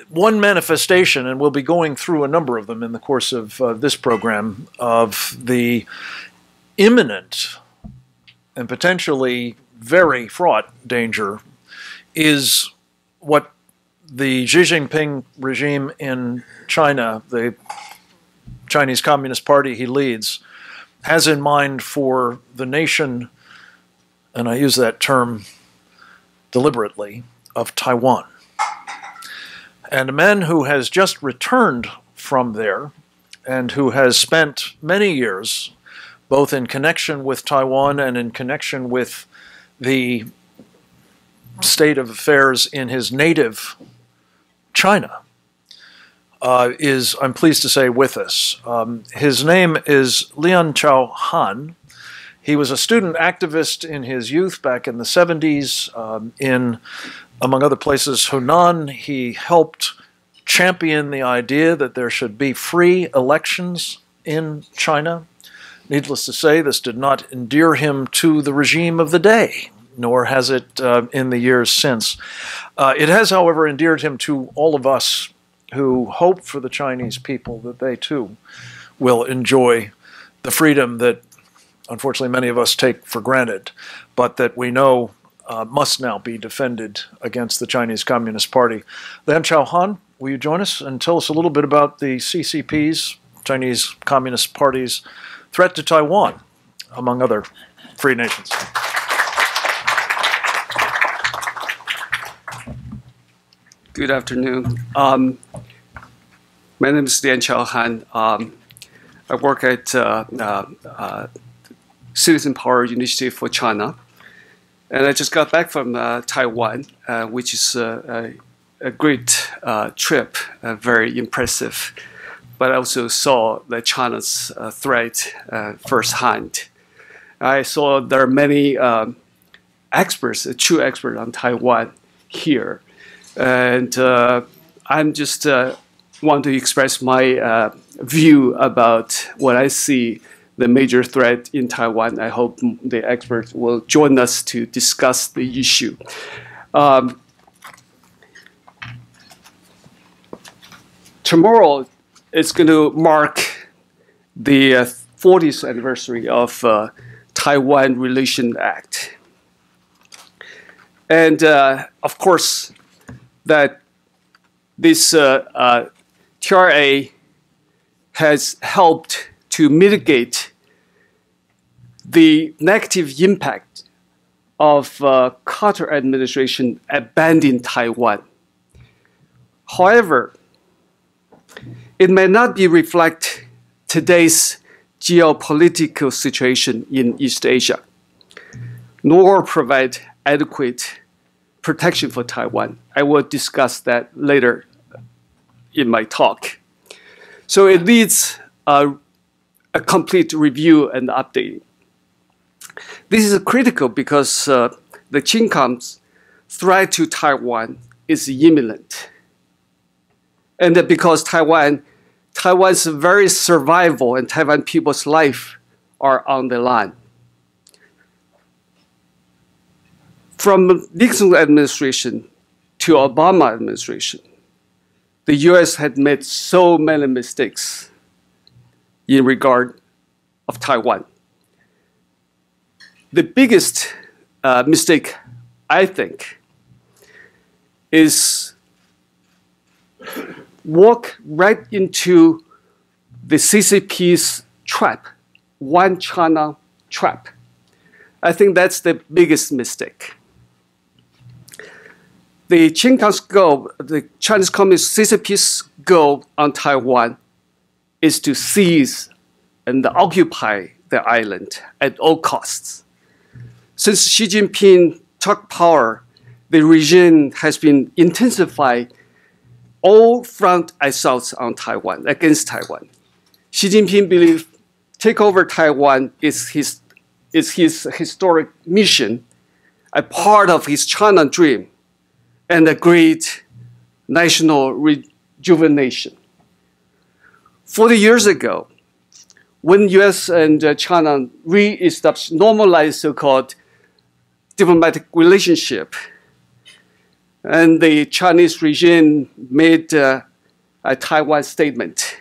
one manifestation, and we'll be going through a number of them in the course of this program, of the imminent and potentially very fraught danger is what the Xi Jinping regime in China, the Chinese Communist Party he leads, has in mind for the nation, and I use that term deliberately, of Taiwan. And a man who has just returned from there and who has spent many years both in connection with Taiwan and in connection with the state of affairs in his native China, is, I'm pleased to say, with us. His name is Lianchao Han. He was a student activist in his youth back in the 70s in, among other places, Hunan. He helped champion the idea that there should be free elections in China. Needless to say, this did not endear him to the regime of the day, nor has it in the years since. It has, however, endeared him to all of us who hope for the Chinese people that they too will enjoy the freedom that unfortunately many of us take for granted, but that we know must now be defended against the Chinese Communist Party. Lianchao Han, will you join us and tell us a little bit about the CCP's, Chinese Communist Party's, threat to Taiwan, among other free nations? Good afternoon. My name is Lianchao Han. I work at Citizen Power Initiative for China. And I just got back from Taiwan, which is a great trip, very impressive. But I also saw the China's threat firsthand. I saw there are many experts, true experts on Taiwan here. And I'm just want to express my view about what I see the major threat in Taiwan. I hope the experts will join us to discuss the issue. Tomorrow is going to mark the 40th anniversary of Taiwan Relation Act. And of course, that this TRA has helped to mitigate the negative impact of Carter administration abandoning Taiwan. However, it may not be reflect today's geopolitical situation in East Asia, nor provide adequate protection for Taiwan. I will discuss that later in my talk. So it needs a complete review and updating. This is critical because the Chincom's threat to Taiwan is imminent. And because Taiwan's very survival and Taiwan people's life are on the line. From Nixon administration to Obama administration, the US had made so many mistakes in regard of Taiwan. The biggest mistake, I think, is walk right into the CCP's trap, one China trap. I think that's the biggest mistake. The Chincom's goal, the Chinese Communist CCP's goal on Taiwan is to seize and occupy the island at all costs. Since Xi Jinping took power, the regime has been intensifying all front assaults on Taiwan, against Taiwan. Xi Jinping believes take over Taiwan is his historic mission, a part of his China dream, and a great national rejuvenation. 40 years ago, when US and China re-established, normalized so-called diplomatic relationship, And the Chinese regime made a Taiwan statement,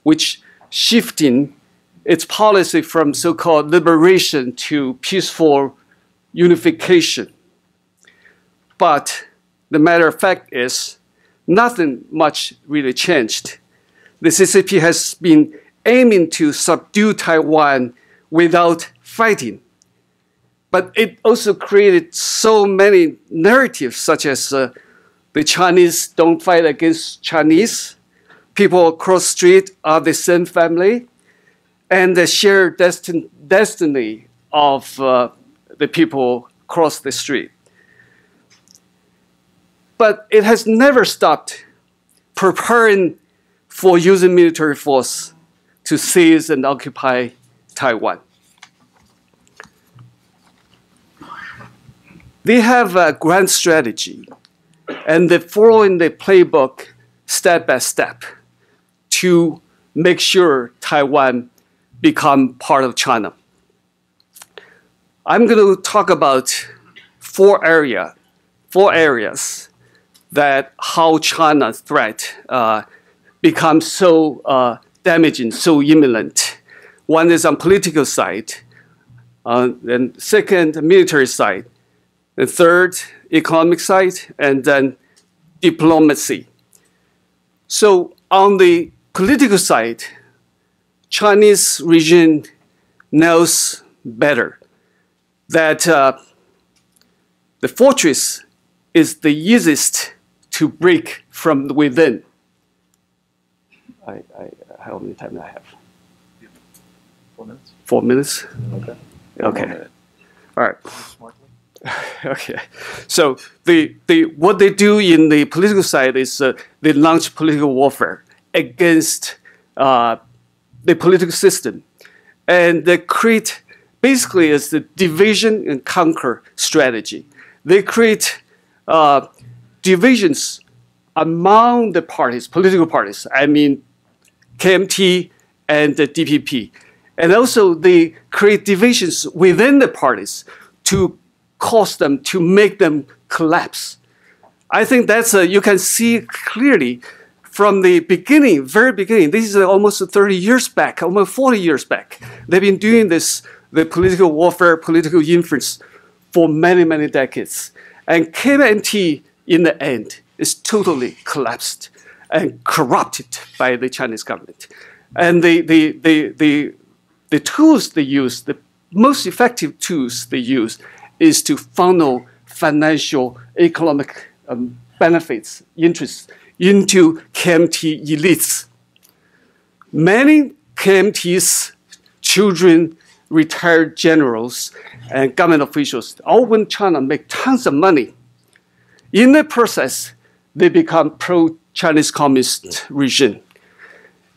which shifting its policy from so-called liberation to peaceful unification. But the matter of fact is, nothing much really changed. The CCP has been aiming to subdue Taiwan without fighting. But it also created so many narratives, such as the Chinese don't fight against Chinese, people across the street are the same family, and the shared destiny of the people across the street. But it has never stopped preparing for using military force to seize and occupy Taiwan. They have a grand strategy, and they're following the playbook step by step to make sure Taiwan become part of China. I'm going to talk about four areas that how China's threat becomes so damaging, so imminent. One is on political side, and second, military side. The third, economic side, and then diplomacy. So on the political side, Chinese regime knows better that the fortress is the easiest to break from within. How many time do I have? 4 minutes. 4 minutes? Okay. Okay. All right. Okay, so what they do in the political side is they launch political warfare against the political system, and they create basically it's the division and conquer strategy. They create divisions among the parties, political parties. I mean, KMT and the DPP, and also they create divisions within the parties to cause them, to make them collapse. I think that's you can see clearly from the beginning, very beginning. This is almost 30 years back, almost 40 years back. They've been doing this, the political warfare, political influence for many, many decades. And KMT, in the end, is totally collapsed and corrupted by the Chinese government. And the tools they use, the most effective tools they use, is to funnel financial, economic benefits, interests into KMT elites. Many KMT's children, retired generals, and government officials all went to China, make tons of money. In the process, they become pro-Chinese communist regime.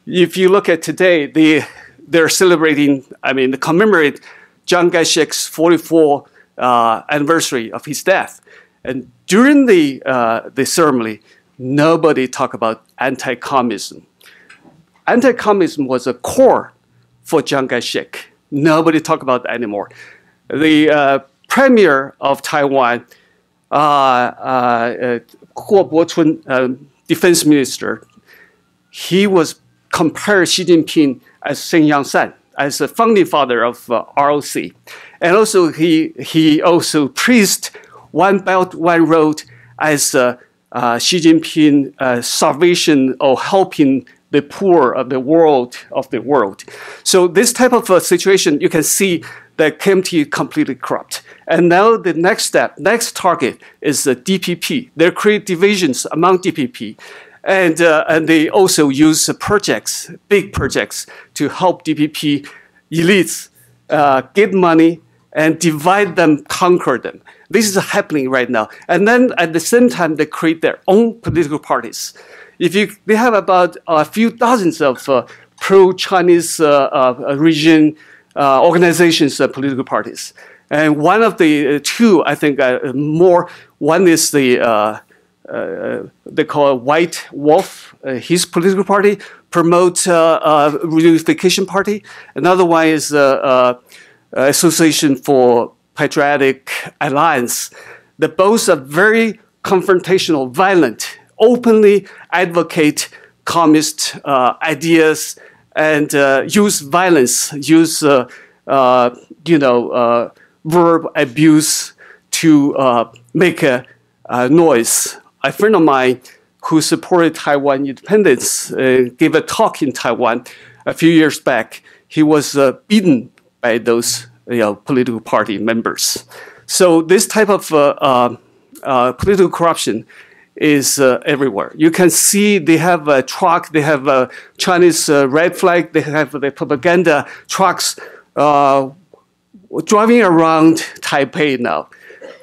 If you look at today, they're celebrating, they commemorate Chiang Kai-shek's 44th anniversary of his death. And during the ceremony, nobody talked about anti-communism. Anti-communism was a core for Chiang Kai-shek. Nobody talked about that anymore. The premier of Taiwan, Huo Bo-chun, defense minister, he was compared Xi Jinping as Sun Yat-sen, as the founding father of ROC. And also he also praised One Belt, One Road as Xi Jinping salvation or helping the poor of the world. So this type of situation, you can see that KMT is completely corrupt. And now the next target is the DPP. They create divisions among DPP. And they also use projects, big projects, to help DPP elites get money and divide them, conquer them. This is happening right now. And then at the same time, they create their own political parties. They have about a few dozens of pro-Chinese region organizations, political parties. And one of the two, I think, one is they call it White Wolf, his political party, promotes Reunification Party. Another one is Association for Patriotic Alliance. Both are very confrontational, violent, openly advocate communist ideas and use violence, use verb abuse to make a noise. A friend of mine who supported Taiwan independence gave a talk in Taiwan a few years back. He was beaten by those political party members. So this type of political corruption is everywhere. You can see they have a truck, they have a Chinese red flag, they have the propaganda trucks driving around Taipei now.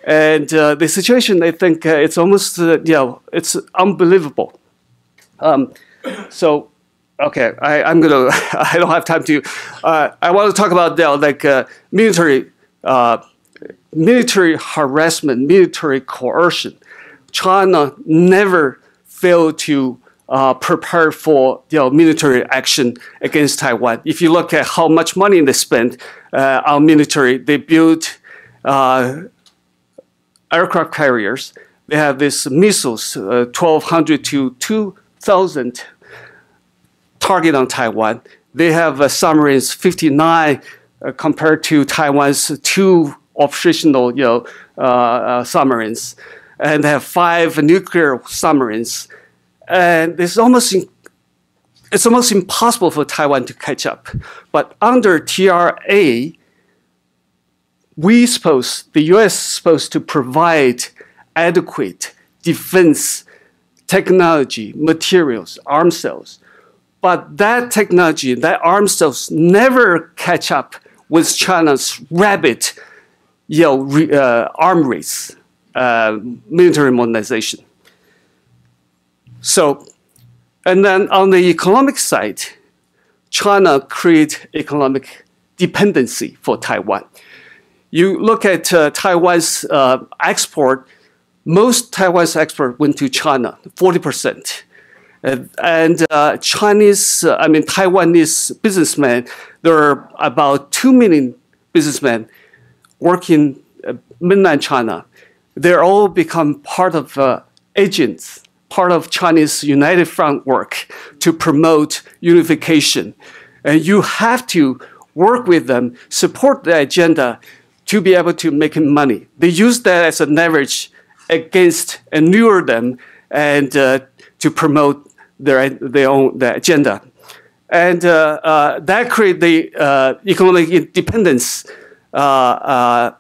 And the situation, I think, it's almost, it's unbelievable. So, okay, I'm gonna, I don't have time to, I want to talk about military harassment, military coercion. China never failed to prepare for military action against Taiwan. If you look at how much money they spent on military, they built aircraft carriers. They have these missiles, 1,200 to 2,000 target on Taiwan. They have submarines, 59 compared to Taiwan's 2 operational submarines. And they have 5 nuclear submarines. And it's almost impossible for Taiwan to catch up. But under TRA, the US is supposed to provide adequate defense technology, materials, arms cells. But that technology, that arms cells never catch up with China's rapid arm race, military modernization. So, and then on the economic side, China create economic dependency for Taiwan. You look at Taiwan's export, most Taiwan's export went to China, 40%. And Taiwanese businessmen, there are about 2 million businessmen working in mainland China. They're all become part of agents, part of Chinese United Front work to promote unification. And you have to work with them, support the agenda to be able to make money. They use that as a leverage against and lure them and to promote their own agenda. And that created the economic independence of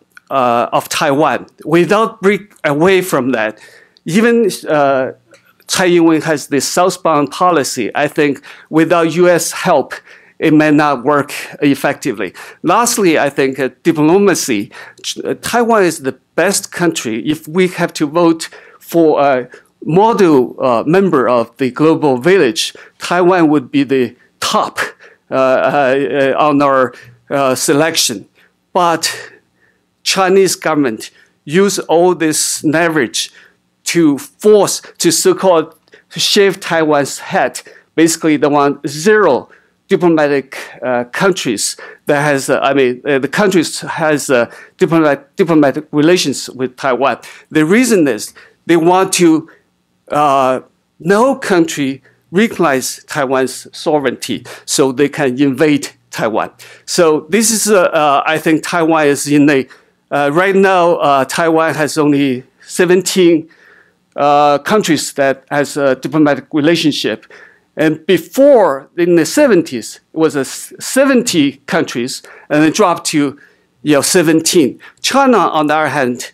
Taiwan. Without break away from that, even Tsai Ing-wen has this southbound policy. I think without US help, it may not work effectively. Lastly, I think diplomacy. Taiwan is the best country. If we have to vote for a model member of the global village, Taiwan would be the top on our selection. But Chinese government use all this leverage to force, to so-called shave Taiwan's head. Basically, they want 0 diplomatic countries that has, the countries has diplomatic relations with Taiwan. The reason is they want to, no country recognize Taiwan's sovereignty so they can invade Taiwan. So this is, I think Taiwan is in a, right now, Taiwan has only 17 countries that has a diplomatic relationship. And before, in the 70s, it was 70 countries, and it dropped to 17. China, on the other hand,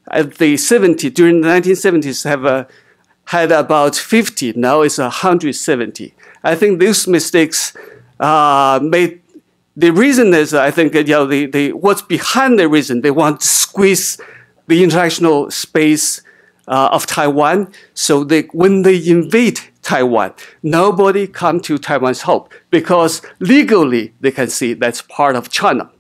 at the 70, during the 1970s, have had about 50. Now it's 170. I think these mistakes made. The reason is, I think, what's behind the reason, they want to squeeze the international space of Taiwan, so when they invade Taiwan, nobody come to Taiwan's help because legally they can see that's part of China.